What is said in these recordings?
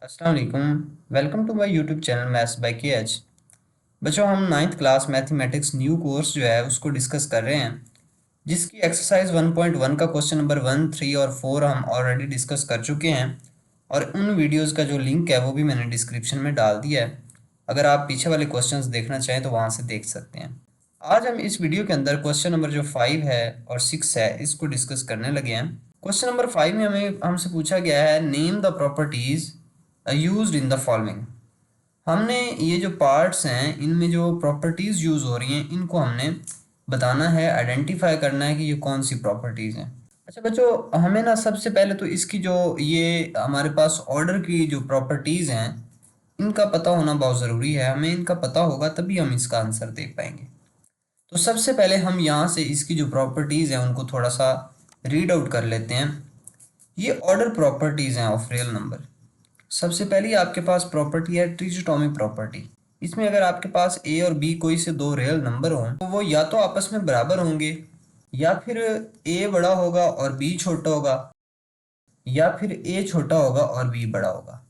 अस्सलाम वालेकुम। Welcome to my YouTube channel maths by KH। बच्चों, हम ninth class mathematics new course जो है उसको डिस्कस कर रहे हैं, जिसकी एक्सरसाइज 1.1 का क्वेश्चन नंबर 1, 3 और 4 हम ऑलरेडी डिस्कस कर चुके हैं और उन वीडियोस का जो लिंक है वो भी मैंने डिस्क्रिप्शन में डाल दिया है। अगर आप पीछे वाले क्वेश्चंस देखना चाहें तो वहाँ से देख सकते हैं। आज हम इस वीडियो के अंदर क्वेश्चन नंबर जो 5 है और 6 है इसको डिस्कस करने लगे हैं। क्वेश्चन नंबर 5 में हमसे पूछा गया है, name the properties used in the following. हमने ये जो पार्ट्स हैं इनमें जो प्रॉपर्टीज़ यूज़ हो रही हैं इनको हमने बताना है, आइडेंटिफाई करना है कि ये कौन सी प्रॉपर्टीज़ हैं। अच्छा बच्चों, हमें ना सबसे पहले तो इसकी जो ये हमारे पास ऑर्डर की जो प्रॉपर्टीज़ हैं इनका पता होना बहुत ज़रूरी है। हमें इनका पता होगा तभी हम इसका आंसर देख पाएंगे। तो सबसे पहले हम यहाँ से इसकी जो प्रॉपर्टीज़ हैं उनको थोड़ा सा रीड आउट कर लेते हैं। ये ऑर्डर प्रॉपर्टीज़ हैं ऑफ रियल नंबर। सबसे पहली आपके पास प्रॉपर्टी है ट्रिजोटॉमिक प्रॉपर्टी। इसमें अगर आपके पास ए और बी कोई से दो रियल नंबर हों तो वो या तो आपस में बराबर होंगे, या फिर ए बड़ा होगा और बी छोटा होगा, या फिर ए छोटा होगा और बी बड़ा होगा।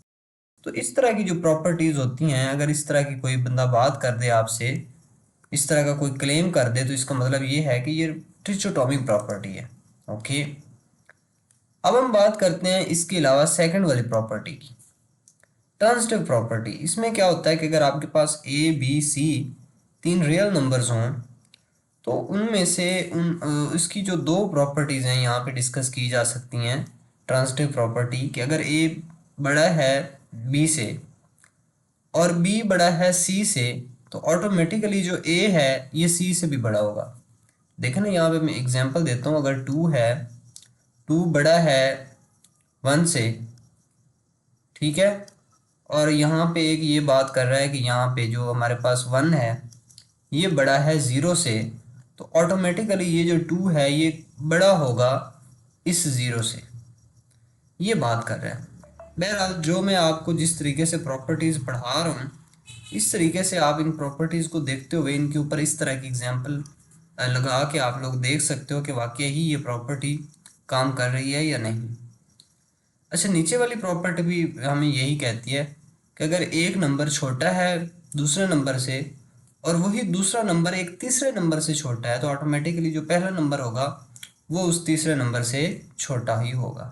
तो इस तरह की जो प्रॉपर्टीज होती हैं, अगर इस तरह की कोई बंदा बात कर दे आपसे, इस तरह का कोई क्लेम कर दे, तो इसका मतलब ये है कि ये ट्रिजोटॉमिक प्रॉपर्टी है। ओके, अब हम बात करते हैं इसके अलावा सेकंड वाली प्रॉपर्टी की, ट्रांजिटिव प्रॉपर्टी। इसमें क्या होता है कि अगर आपके पास ए बी सी तीन रियल नंबर्स हों तो उनमें से इसकी जो दो प्रॉपर्टीज़ हैं यहाँ पे डिस्कस की जा सकती हैं। ट्रांजिटिव प्रॉपर्टी कि अगर ए बड़ा है बी से और बी बड़ा है सी से तो ऑटोमेटिकली जो ए है ये सी से भी बड़ा होगा। देखें ना, यहाँ पे मैं एग्जांपल देता हूँ। अगर टू है, टू बड़ा है वन से, ठीक है, और यहाँ पे एक ये बात कर रहा है कि यहाँ पे जो हमारे पास वन है ये बड़ा है ज़ीरो से, तो ऑटोमेटिकली ये जो टू है ये बड़ा होगा इस ज़ीरो से, ये बात कर रहा है। बहरहाल जो मैं आपको जिस तरीके से प्रॉपर्टीज़ पढ़ा रहा हूँ इस तरीके से आप इन प्रॉपर्टीज़ को देखते हुए इनके ऊपर इस तरह की एग्जांपल लगा के आप लोग देख सकते हो कि वाकई ही ये प्रॉपर्टी काम कर रही है या नहीं। अच्छा, नीचे वाली प्रॉपर्टी भी हमें यही कहती है कि अगर एक नंबर छोटा है दूसरे नंबर से और वही दूसरा नंबर एक तीसरे नंबर से छोटा है तो ऑटोमेटिकली जो पहला नंबर होगा वो उस तीसरे नंबर से छोटा ही होगा।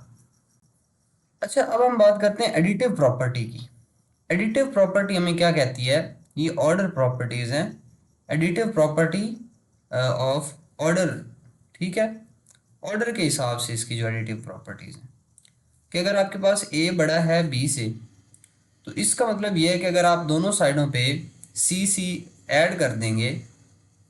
अच्छा, अब हम बात करते हैं एडिटिव प्रॉपर्टी की। एडिटिव प्रॉपर्टी हमें क्या कहती है? ये ऑर्डर प्रॉपर्टीज़ हैं, एडिटिव प्रॉपर्टी ऑफ ऑर्डर, ठीक है। ऑर्डर के हिसाब से इसकी जो एडिटिव प्रॉपर्टीज़ हैं कि अगर आपके पास ए बड़ा है बी से तो इसका मतलब ये है कि अगर आप दोनों साइडों पे सी सी ऐड कर देंगे,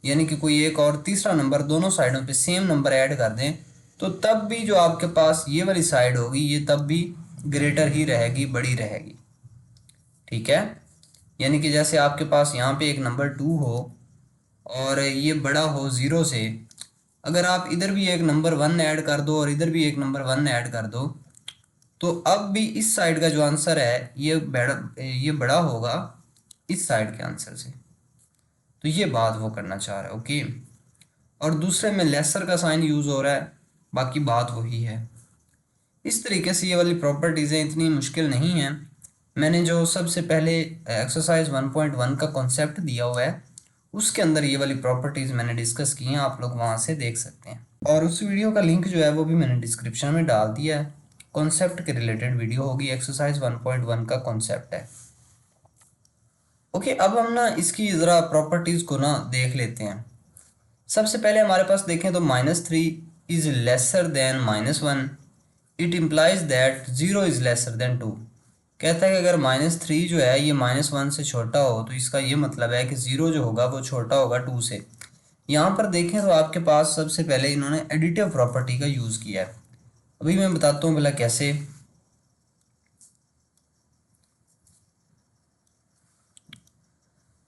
यानी कि कोई एक और तीसरा नंबर दोनों साइडों पे सेम नंबर ऐड कर दें, तो तब भी जो आपके पास ये वाली साइड होगी ये तब भी ग्रेटर ही रहेगी, बड़ी रहेगी, ठीक है। यानी कि जैसे आपके पास यहाँ पे एक नंबर टू हो और ये बड़ा हो ज़ीरो से, अगर आप इधर भी एक नंबर वन ऐड कर दो और इधर भी एक नंबर वन ऐड कर दो तो अब भी इस साइड का जो आंसर है ये बड़ा होगा इस साइड के आंसर से। तो ये बात वो करना चाह रहा है, ओके। और दूसरे में लेसर का साइन यूज़ हो रहा है, बाकी बात वही है। इस तरीके से ये वाली प्रॉपर्टीज़ें इतनी मुश्किल नहीं हैं। मैंने जो सबसे पहले एक्सरसाइज 1.1 का कॉन्सेप्ट दिया हुआ है उसके अंदर ये वाली प्रॉपर्टीज़ मैंने डिस्कस की हैं, आप लोग वहाँ से देख सकते हैं। और उस वीडियो का लिंक जो है वो भी मैंने डिस्क्रिप्शन में डाल दिया है। कॉन्सेप्ट के रिलेटेड वीडियो होगी, एक्सरसाइज 1.1 का कॉन्सेप्ट है। ओके, अब हम ना इसकी ज़रा प्रॉपर्टीज़ को ना देख लेते हैं। सबसे पहले हमारे पास देखें तो -3 is lesser then -1, it implies that 0 is lesser then 2। कहता है कि अगर -3 जो है ये -1 से छोटा हो तो इसका ये मतलब है कि 0 जो होगा वो छोटा होगा 2 से। यहाँ पर देखें तो आपके पास सबसे पहले इन्होंने एडिटिव प्रॉपर्टी का यूज़ किया है। अभी मैं बताता हूँ भला कैसे।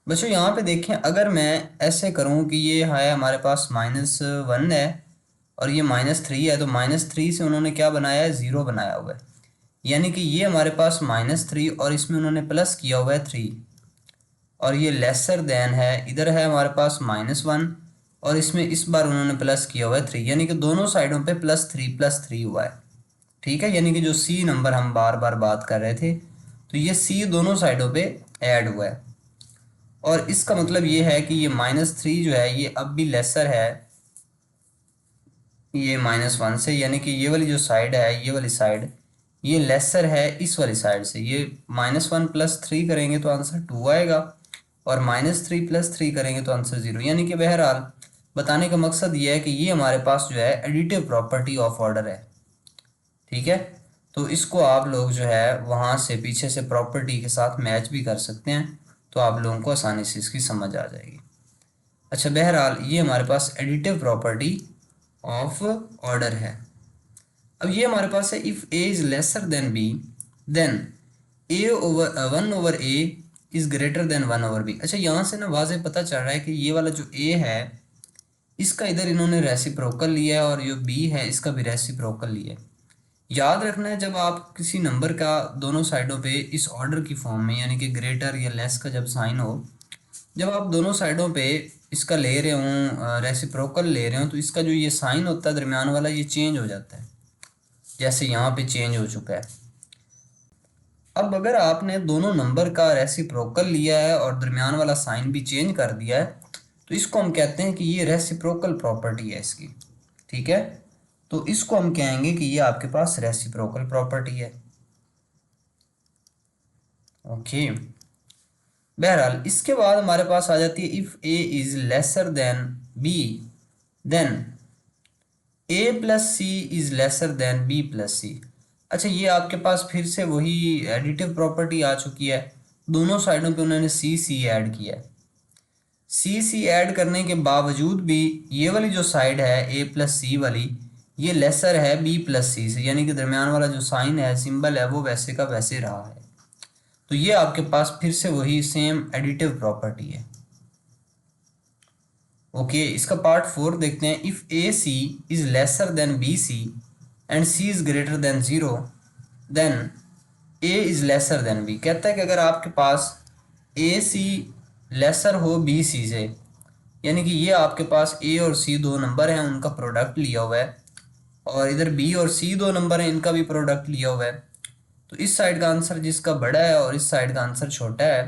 बच्चों यहाँ पे देखें, अगर मैं ऐसे करूँ कि ये है हमारे पास -1 है और ये -3 है, तो -3 से उन्होंने क्या बनाया है? 0 बनाया हुआ है। यानी कि ये हमारे पास -3 और इसमें उन्होंने प्लस किया हुआ है 3, और ये लेसर देन है, इधर है हमारे पास -1 और इसमें इस बार उन्होंने प्लस किया हुआ है 3, यानी कि दोनों साइडों पे +3 +3 हुआ है, ठीक है। यानी कि जो सी नंबर हम बार बार बात कर रहे थे, तो ये सी दोनों साइडों पे ऐड हुआ है, और इसका मतलब ये है कि ये -3 जो है ये अब भी लेसर है ये -1 से, यानी कि ये वाली जो साइड है, ये वाली साइड ये लेसर है इस वाली साइड से। ये -1 + 3 करेंगे तो आंसर 2 आएगा, और -3 + 3 करेंगे तो आंसर 0। यानी कि बहरहाल बताने का मकसद ये है कि ये हमारे पास जो है एडिटिव प्रॉपर्टी ऑफ ऑर्डर है। ठीक है, तो इसको आप लोग जो है वहाँ से पीछे से प्रॉपर्टी के साथ मैच भी कर सकते हैं, तो आप लोगों को आसानी से इसकी समझ आ जाएगी। अच्छा, बहरहाल ये हमारे पास एडिटिव प्रॉपर्टी ऑफ ऑर्डर है। अब ये हमारे पास है if A is lesser than B then A over 1/a is greater than 1/b। अच्छा, यहाँ से ना वाज़े पता चल रहा है कि ये वाला जो ए है इसका इधर इन्होंने रेसिप्रोकल लिया है, और जो बी है इसका भी रेसिप्रोकल लिया है। याद रखना है, जब आप किसी नंबर का दोनों साइडों पे इस ऑर्डर की फॉर्म में, यानी कि ग्रेटर या लेस का जब साइन हो, जब आप दोनों साइडों पे इसका ले रहे हों, रेसिप्रोकल ले रहे हो, तो इसका जो ये साइन होता है दरमियान वाला, ये चेंज हो जाता है, जैसे यहाँ पे चेंज हो चुका है। अब अगर आपने दोनों नंबर का रेसिप्रोकल लिया है और दरमियान वाला साइन भी चेंज कर दिया है, तो इसको हम कहते हैं कि ये रेसिप्रोकल प्रॉपर्टी है इसकी। ठीक है, तो इसको हम कहेंगे कि ये आपके पास रेसिप्रोकल प्रॉपर्टी है। ओके, बहरहाल इसके बाद हमारे पास आ जाती है if A is lesser than B then a plus c is lesser than b plus c. अच्छा, ये आपके पास फिर से वही एडिटिव प्रॉपर्टी आ चुकी है। दोनों साइडों पे उन्होंने सी सी ऐड किया है। सी सी ऐड करने के बावजूद भी ये वाली जो साइड है ए प्लस सी वाली, ये लेसर है बी प्लस सी से, यानी कि दरमियान वाला जो साइन है, सिंबल है, वो वैसे का वैसे रहा है। तो ये आपके पास फिर से वही सेम एडिटिव प्रॉपर्टी है। ओके, इसका पार्ट 4 देखते हैं। If A C is lesser than B C and C is greater than 0 then A is lesser than B. कहता है कि अगर आपके पास ए सी लेसर हो बी सी से, यानी कि ये आपके पास ए और सी दो नंबर हैं, उनका प्रोडक्ट लिया हुआ है, और इधर बी और सी दो नंबर हैं, इनका भी प्रोडक्ट लिया हुआ है, तो इस साइड का आंसर जिसका बड़ा है और इस साइड का आंसर छोटा है,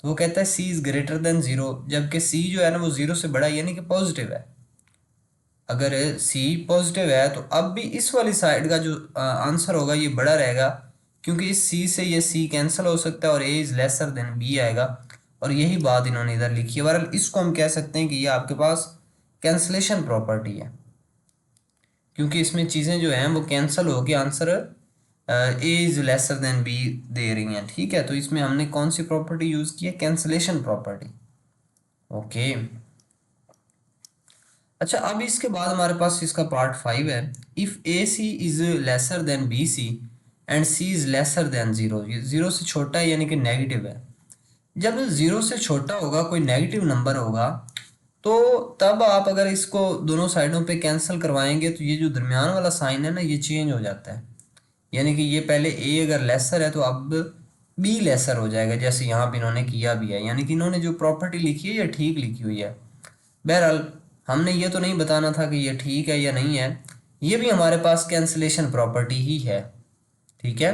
तो वो कहता है सी इज़ ग्रेटर देन 0, जबकि सी जो है ना वो 0 से बड़ा है, यानी कि पॉजिटिव है। अगर सी पॉजिटिव है तो अब भी इस वाली साइड का जो आंसर होगा ये बड़ा रहेगा, क्योंकि इस सी से ये सी कैंसिल हो सकता है और ए इज़ लेसर देन बी आएगा, और यही बात इन्होंने इधर लिखी है। बहरहाल इसको हम कह सकते हैं कि ये आपके पास कैंसलेशन प्रॉपर्टी है, क्योंकि इसमें चीज़ें जो हैं वो कैंसिल होकर answer a is lesser than b दे रही हैं। ठीक है, तो इसमें हमने कौन सी प्रॉपर्टी यूज़ की है? Cancellation property. ओके, अच्छा, अब इसके बाद हमारे पास इसका पार्ट 5 है। If A C is lesser than B C and C is lesser than 0। ये 0 से छोटा है, यानी कि नेगेटिव है। जब 0 से छोटा होगा, कोई नेगेटिव नंबर होगा, तो तब आप अगर इसको दोनों साइडों पे कैंसिल करवाएंगे तो ये जो दरमियान वाला साइन है ना, ये चेंज हो जाता है। यानी कि ये पहले ए अगर लेसर है तो अब बी लेसर हो जाएगा, जैसे यहाँ पे इन्होंने किया भी है। यानी कि इन्होंने जो प्रॉपर्टी लिखी है ये ठीक लिखी हुई है। बहरहाल हमने ये तो नहीं बताना था कि ये ठीक है या नहीं है, ये भी हमारे पास कैंसिलेशन प्रॉपर्टी ही है। ठीक है,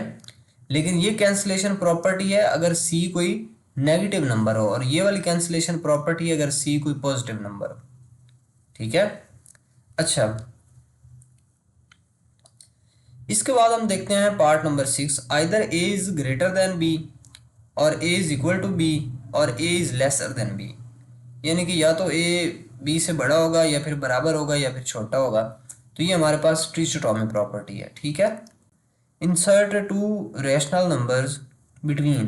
लेकिन ये कैंसिलेशन प्रॉपर्टी है अगर सी कोई नेगेटिव नंबर हो, और ये वाली कैंसिलेशन प्रॉपर्टी है अगर सी कोई पॉजिटिव नंबर हो। ठीक है, अच्छा, इसके बाद हम देखते हैं part number 6। Either a is greater than b और ए इज़ इक्वल टू बी और ए इज़ लेसर देन बी। यानी कि या तो ए बी से बड़ा होगा, या फिर बराबर होगा, या फिर छोटा होगा। तो ये हमारे पास ट्रिचोटॉमी प्रॉपर्टी है। ठीक है, insert to rational numbers between.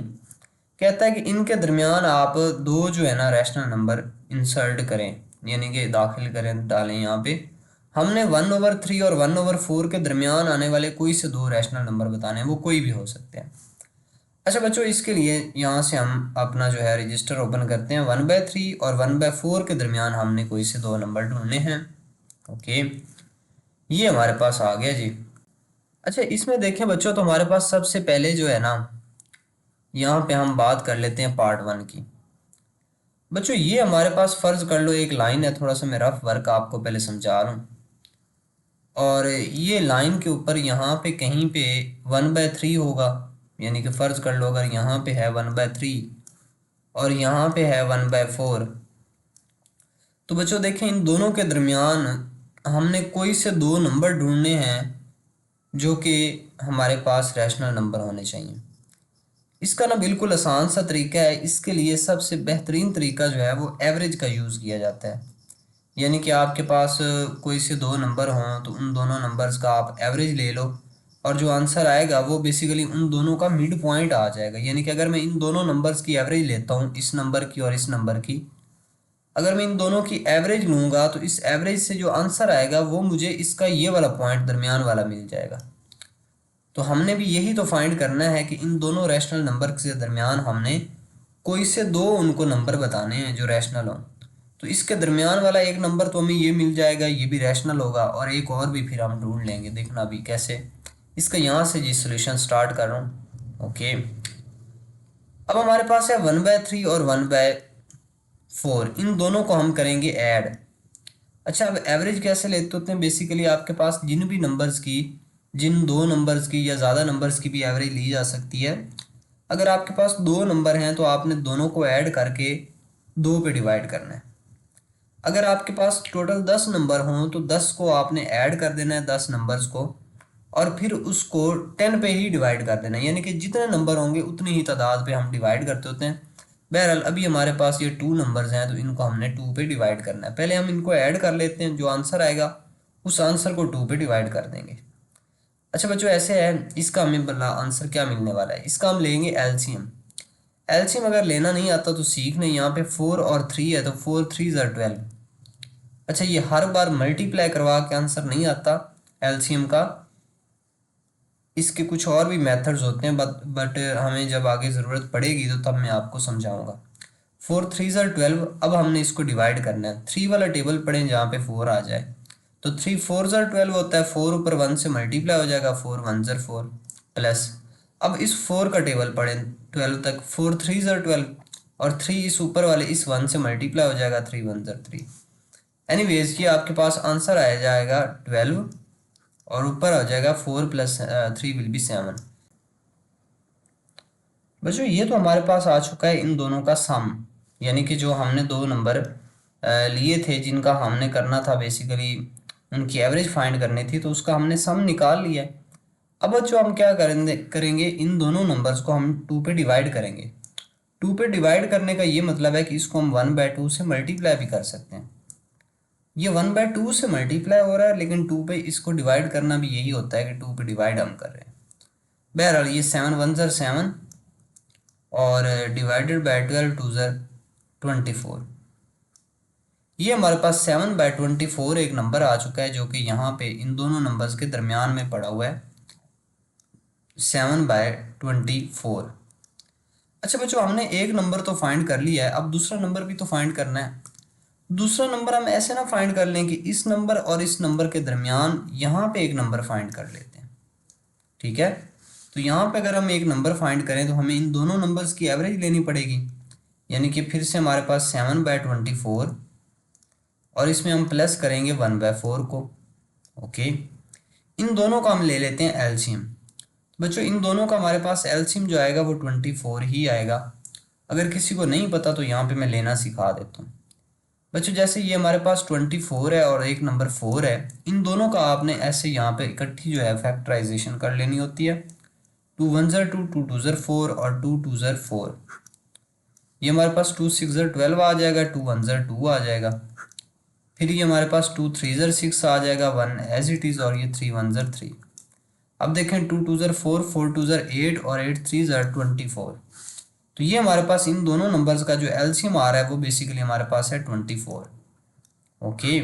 कहता है कि इनके दरमियान आप दो जो है ना रैशनल नंबर इंसर्ट करें, यानी कि दाखिल करें, डालें। यहाँ पे हमने 1/3 और 1/4 के दरमियान आने वाले कोई से दो रैशनल नंबर बताने हैं, वो कोई भी हो सकते हैं। अच्छा बच्चों, इसके लिए यहाँ से हम अपना जो है रजिस्टर ओपन करते हैं। 1/3 और 1/4 के दरमियान हमने कोई से दो नंबर ढूंढने हैं। ओके, ये हमारे पास आ गया जी। अच्छा, इसमें देखें बच्चों, तो हमारे पास सबसे पहले जो है ना, यहाँ पे हम बात कर लेते हैं पार्ट 1 की। बच्चों, ये हमारे पास फर्ज कर लो एक लाइन है, थोड़ा सा मैं रफ वर्क आपको पहले समझा रहा हूँ, और ये लाइन के ऊपर यहाँ पे कहीं पे 1/3 होगा, यानी कि फ़र्ज़ कर लो अगर यहाँ पे है 1/3 और यहाँ पे है 1/4, तो बच्चों देखें इन दोनों के दरमियान हमने कोई से दो नंबर ढूंढने हैं जो कि हमारे पास रैशनल नंबर होने चाहिए। इसका ना बिल्कुल आसान सा तरीका है। इसके लिए सबसे बेहतरीन तरीका जो है वो एवरेज का यूज़ किया जाता है। यानी कि आपके पास कोई से दो नंबर हों तो उन दोनों नंबर्स का आप एवरेज ले लो और जो आंसर आएगा वो बेसिकली उन दोनों का मिड पॉइंट आ जाएगा। यानी कि अगर मैं इन दोनों नंबर्स की एवरेज लेता हूँ, इस नंबर की और इस नंबर की, अगर मैं इन दोनों की एवरेज लूँगा तो इस एवरेज से जो आंसर आएगा वो मुझे इसका ये वाला पॉइंट दरमियान वाला मिल जाएगा। तो हमने भी यही तो फाइंड करना है कि इन दोनों रैशनल नंबर के दरमियान हमने कोई से दो उनको नंबर बताने हैं जो रैशनल हों। तो इसके दरमियान वाला एक नंबर तो हमें ये मिल जाएगा, ये भी रैशनल होगा, और एक और भी फिर हम ढूंढ लेंगे। देखना अभी कैसे। इसका यहाँ से जी सोल्यूशन स्टार्ट कर रहा हूँ। ओके, अब हमारे पास है 1/3 और 1/4, इन दोनों को हम करेंगे ऐड। अच्छा, अब एवरेज कैसे लेते होते हैं? बेसिकली आपके पास जिन भी नंबर्स की, जिन दो नंबर्स की या ज़्यादा नंबर्स की भी एवरेज ली जा सकती है। अगर आपके पास दो नंबर हैं तो आपने दोनों को ऐड करके दो पे डिवाइड करना है। अगर आपके पास टोटल 10 नंबर हों तो 10 को आपने ऐड कर देना है, 10 नंबर्स को, और फिर उसको 10 पे ही डिवाइड कर देना है। यानी कि जितने नंबर होंगे उतनी ही तादाद पे हम डिवाइड करते होते हैं। बहरहाल अभी हमारे पास ये 2 नंबर्स हैं तो इनको हमने 2 पे डिवाइड करना है। पहले हम इनको ऐड कर लेते हैं, जो आंसर आएगा उस आंसर को 2 पे डिवाइड कर देंगे। अच्छा बच्चों, ऐसे है, इसका हमें बल्ला आंसर क्या मिलने वाला है? इसका हम लेंगे एलसीएम। एलसीएम अगर लेना नहीं आता तो सीख नहीं, यहाँ पे 4 और 3 है तो 4 3 ज़र 12। अच्छा, ये हर बार मल्टीप्लाई करवा के आंसर नहीं आता एलसीएम का, इसके कुछ और भी मेथड्स होते हैं, बट हमें जब आगे ज़रूरत पड़ेगी तो तब मैं आपको समझाऊंगा। 4 3 ज़र 12। अब हमने इसको डिवाइड करना है। 3 वाला टेबल पढ़ें जहाँ पे 4 आ जाए, तो 3 4 ज़र 12 होता है। 4 ऊपर 1 से मल्टीप्लाई हो जाएगा, 4 1 ज़र 4 प्लस। अब इस 4 का टेबल पढ़ें 12 तक, 4 3 ज़र 12, और 3 इस ऊपर वाले इस 1 से मल्टीप्लाई हो जाएगा, 3 1 ज़र 3। एनीवेज ये आपके पास आंसर आ जाएगा 12, और ऊपर आ जाएगा 4 + 3 विल बी 7। बच्चों ये तो हमारे पास आ चुका है इन दोनों का सम, यानी कि जो हमने दो नंबर लिए थे जिनका हमने करना था, बेसिकली उनकी एवरेज फाइंड करनी थी, तो उसका हमने सम निकाल लिया है। अब बच्चों हम क्या करेंगे, इन दोनों नंबर्स को हम 2 पे डिवाइड करेंगे। 2 पे डिवाइड करने का ये मतलब है कि इसको हम 1/2 से मल्टीप्लाई भी कर सकते हैं। ये 1/2 से मल्टीप्लाई हो रहा है, लेकिन 2 पे इसको डिवाइड करना भी यही होता है कि 2 पे डिवाइड हम कर रहे हैं। बहरहाल ये 7 1 ज़र 7 और डिवाइडेड बाय 12 2 ज़र 24। ये हमारे पास 7/24 एक नंबर आ चुका है जो कि यहाँ पे इन दोनों नंबर्स के दरमियान में पड़ा हुआ है, 7/24। अच्छा बच्चों, हमने एक नंबर तो फाइंड कर लिया है, अब दूसरा नंबर भी तो फाइंड करना है। दूसरा नंबर हम ऐसे ना फाइंड कर लें कि इस नंबर और इस नंबर के दरमियान यहाँ पे एक नंबर फाइंड कर लेते हैं। ठीक है, तो यहाँ पे अगर हम एक नंबर फाइंड करें तो हमें इन दोनों नंबर्स की एवरेज लेनी पड़ेगी। यानी कि फिर से हमारे पास 7/24 और इसमें हम प्लस करेंगे 1/4 को। ओके, इन दोनों का हम ले लेते हैं एलसीएम। बच्चों इन दोनों का हमारे पास एलसीएम जो आएगा वो 24 ही आएगा। अगर किसी को नहीं पता तो यहाँ पे मैं लेना सिखा देता हूँ। बच्चों जैसे ये हमारे पास 24 है और एक नंबर 4 है, इन दोनों का आपने ऐसे यहाँ पे इकट्ठी जो है फैक्टराइजेशन कर लेनी होती है। 2 1 ज़र 2 2 2 ज़र 4 और 2 2 ज़र 4। ये हमारे पास 2 6 ज़र 12 आ जाएगा, 2 1 ज़र 2 आ जाएगा। फिर ये हमारे पास 2 3 ज़र 6 आ जाएगा, 1 एज इट इज़, और ये 3 1 ज़र 3। अब देखें 2 2 ज़र 4 4 2 ज़र 8 और 8 3 ज़र 24। तो ये हमारे पास इन दोनों नंबर्स का जो एलसीएम आ रहा है वो बेसिकली हमारे पास है 24। ओके,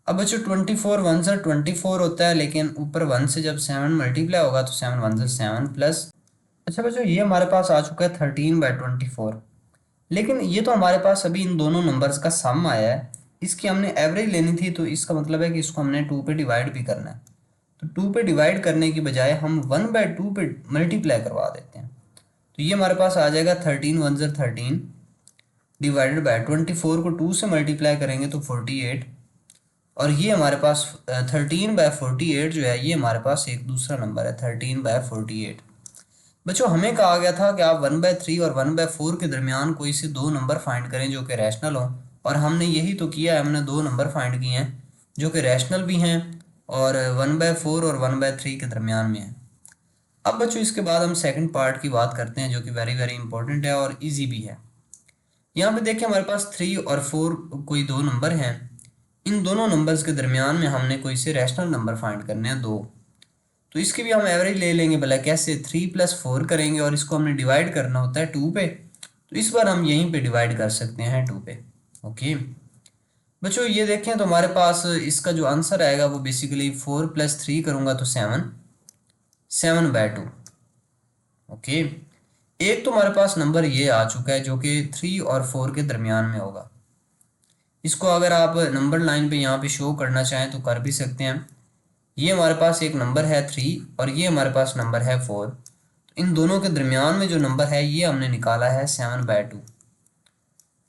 अब बच्चों 24 1 ज़र 24 होता है, लेकिन ऊपर 1 से जब 7 मल्टीप्लाई होगा तो 7 1 ज़र 7 प्लस। अच्छा बच्चों, ये हमारे पास आ चुका है 13/24। लेकिन ये तो हमारे पास अभी इन दोनों नंबर्स का सम आया है, इसकी हमने एवरेज लेनी थी, तो इसका मतलब है कि इसको हमने 2 पे डिवाइड भी करना है। तो 2 पे डिवाइड करने की बजाय हम 1/2 पे मल्टीप्लाई करवा देते हैं। तो ये हमारे पास आ जाएगा 13 1 ज़र 13 डिवाइडेड बाय 24 को 2 से मल्टीप्लाई करेंगे तो 48, और ये हमारे पास 13/48 जो है ये हमारे पास एक दूसरा नंबर है 13/48। बच्चों हमें कहा गया था कि आप 1/3 और 1/4 के दरमियान कोई से दो नंबर फाइंड करें जो कि रैशनल हो, और हमने यही तो किया है। हमने दो नंबर फाइंड किए हैं जो कि रैशनल भी हैं और 1/4 और 1/3 के दरमियान में हैं। अब बच्चों इसके बाद हम सेकंड पार्ट की बात करते हैं जो कि वेरी वेरी इंपॉर्टेंट है और इजी भी है। यहाँ पे देखिए हमारे पास 3 और 4 कोई दो नंबर हैं। इन दोनों नंबर्स के दरमियान में हमने कोई से रैशनल नंबर फाइंड करने हैं दो। तो इसकी भी हम एवरेज ले लेंगे। भला कैसे? 3+4 करेंगे और इसको हमने डिवाइड करना होता है 2 पे, तो इस बार हम यहीं पे डिवाइड कर सकते हैं 2 पे। ओके बच्चों ये देखें तो हमारे पास इसका जो आंसर आएगा वो बेसिकली 4+3 करूँगा तो 7/2। ओके एक तो हमारे पास नंबर ये आ चुका है जो कि 3 और 4 के दरमियान में होगा। इसको अगर आप नंबर लाइन पे यहाँ पे शो करना चाहें तो कर भी सकते हैं। ये हमारे पास एक नंबर है 3 और ये हमारे पास नंबर है 4। तो इन दोनों के दरमियान में जो नंबर है ये हमने निकाला है 7/2।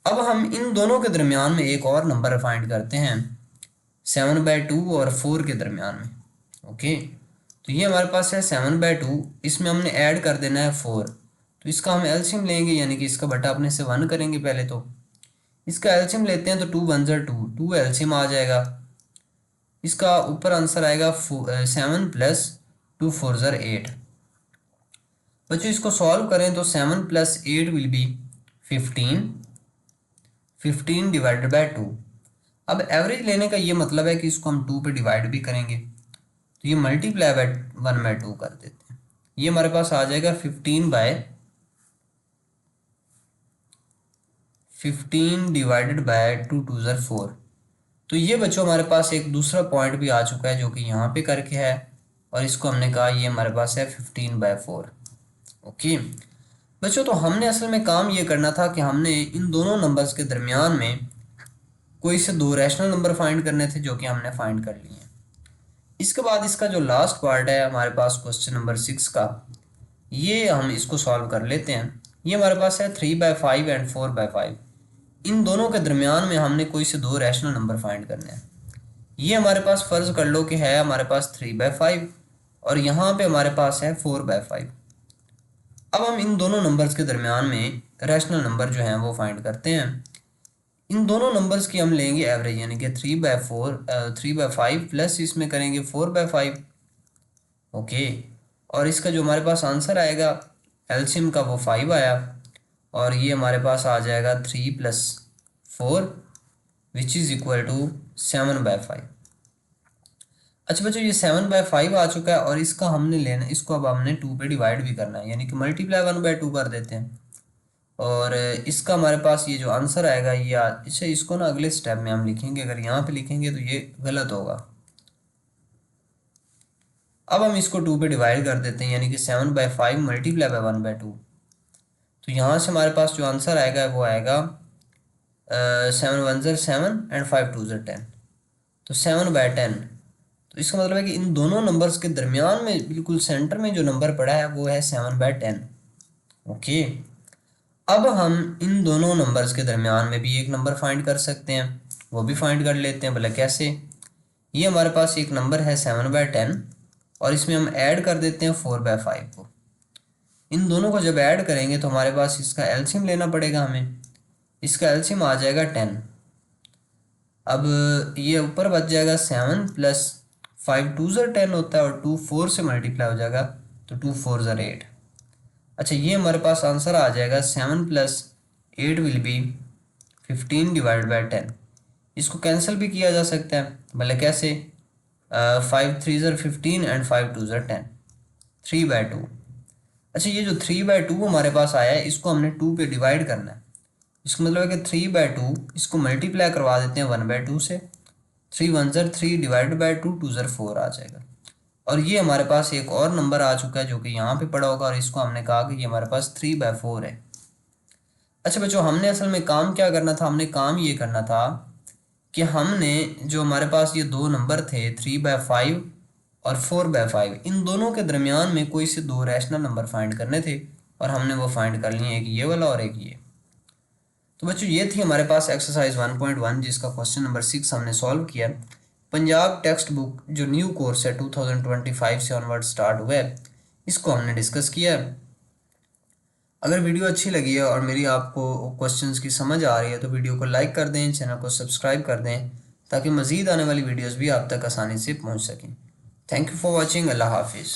अब हम इन दोनों के दरमियान में एक और नंबर फाइंड करते हैं 7/2 और 4 के दरमियान में। ओके तो ये हमारे पास है 7/2, इसमें हमने ऐड कर देना है 4। तो इसका हम एलसीएम लेंगे, यानी कि इसका बटा अपने से 1 करेंगे पहले। तो इसका एलसीएम लेते हैं तो 2 1 2 2 एलसीएम आ जाएगा। इसका ऊपर आंसर आएगा 7 + 2 4 8। बच्चों इसको सॉल्व करें तो 7 + 8 विल बी 15। 15 divided by 2। अब एवरेज लेने का ये मतलब है कि इसको हम 2 पे डिवाइड भी करेंगे, तो ये मल्टीप्लाई बाय 1/2 कर देते हैं। ये हमारे पास आ जाएगा 15 डिवाइडेड बाय 2 2 4। तो ये बच्चों हमारे पास एक दूसरा पॉइंट भी आ चुका है जो कि यहाँ पे करके है, और इसको हमने कहा ये हमारे पास है 15/4। ओके बच्चों तो हमने असल में काम ये करना था कि हमने इन दोनों नंबर्स के दरमियान में कोई से दो रैशनल नंबर फाइंड करने थे जो कि हमने फाइंड कर लिए हैं। इसके बाद इसका जो लास्ट पार्ट है हमारे पास क्वेश्चन नंबर 6 का, ये हम इसको सॉल्व कर लेते हैं। ये हमारे पास है 3/5 एंड 4/5। इन दोनों के दरमियान में हमने कोई से दो रैशनल नंबर फाइंड करने हैं। ये हमारे पास फ़र्ज़ कर लो कि है हमारे पास 3/5 और यहाँ पे हमारे पास है 4/5। अब हम इन दोनों नंबर्स के दरमियान में रैशनल नंबर जो हैं वो फाइंड करते हैं। इन दोनों नंबर्स की हम लेंगे एवरेज, यानी कि 3/5 प्लस इसमें करेंगे 4/5। ओके और इसका जो हमारे पास आंसर आएगा एलसीएम का वो 5 आया, और ये हमारे पास आ जाएगा 3 + 4 विच इज़ इक्वल टू 7/5। अच्छा बच्चों ये 7/5 आ चुका है और इसका हमने लेना, इसको अब हमने 2 पे डिवाइड भी करना है, यानी कि मल्टीप्लाई 1/2 कर देते हैं। और इसका हमारे पास ये जो आंसर आएगा ये इसे इसको ना अगले स्टेप में हम लिखेंगे। अगर यहाँ पे लिखेंगे तो ये गलत होगा। अब हम इसको 2 पे डिवाइड कर देते हैं, यानी कि 7/5 मल्टीप्लाई बाय 1/2। तो यहाँ से हमारे पास जो आंसर आएगा वो आएगा 7 1 7 एंड 5 2 10। तो 7/10। तो इसका मतलब है कि इन दोनों नंबर्स के दरमियान में बिल्कुल सेंटर में जो नंबर पड़ा है वो है 7/10। ओके अब हम इन दोनों नंबर्स के दरमियान में भी एक नंबर फाइंड कर सकते हैं, वो भी फाइंड कर लेते हैं। भला कैसे? ये हमारे पास एक नंबर है 7/10 और इसमें हम ऐड कर देते हैं 4/5 को। इन दोनों को जब ऐड करेंगे तो हमारे पास इसका एलसीएम लेना पड़ेगा हमें। इसका एलसीएम आ जाएगा 10। अब ये ऊपर बच जाएगा 7 + 5 2 10 होता है और 2 4 से मल्टीप्लाई हो जाएगा तो 2 4 8। अच्छा ये हमारे पास आंसर आ जाएगा 7 + 8 विल बी 15 डिवाइड बाय 10। इसको कैंसिल भी किया जा सकता है। भले कैसे? 5 3 15 एंड 5 2 10, 3/2। अच्छा ये जो 3/2 हमारे पास आया है इसको हमने 2 पे डिवाइड करना है। इसका मतलब है कि 3/2 इसको मल्टीप्लाई करवा देते हैं 1/2 से। 3 1 3 डिवाइड बाय 2 2 4 आ जाएगा। और ये हमारे पास एक और नंबर आ चुका है जो कि यहाँ पे पड़ा होगा, और इसको हमने कहा कि ये हमारे पास 3/4 है। अच्छा बच्चों हमने असल में काम क्या करना था? हमने काम ये करना था कि हमने जो हमारे पास ये दो नंबर थे 3/5 और 4/5, इन दोनों के दरमियान में कोई से दो रैशनल नंबर फाइंड करने थे, और हमने वो फाइंड कर लिए, एक ये वाला और एक ये। तो बच्चों ये थी हमारे पास एक्सरसाइज 1.1 जिसका क्वेश्चन नंबर 6 हमने सॉल्व किया। पंजाब टेक्स्ट बुक जो न्यू कोर्स है 2025 से ऑनवर्ड स्टार्ट हुआ है, इसको हमने डिस्कस किया है। अगर वीडियो अच्छी लगी है और मेरी आपको क्वेश्चंस की समझ आ रही है तो वीडियो को लाइक कर दें, चैनल को सब्सक्राइब कर दें ताकि मज़ीद आने वाली वीडियोस भी आप तक आसानी से पहुंच सकें। Thank you for watching. अल्लाह हाफिज़।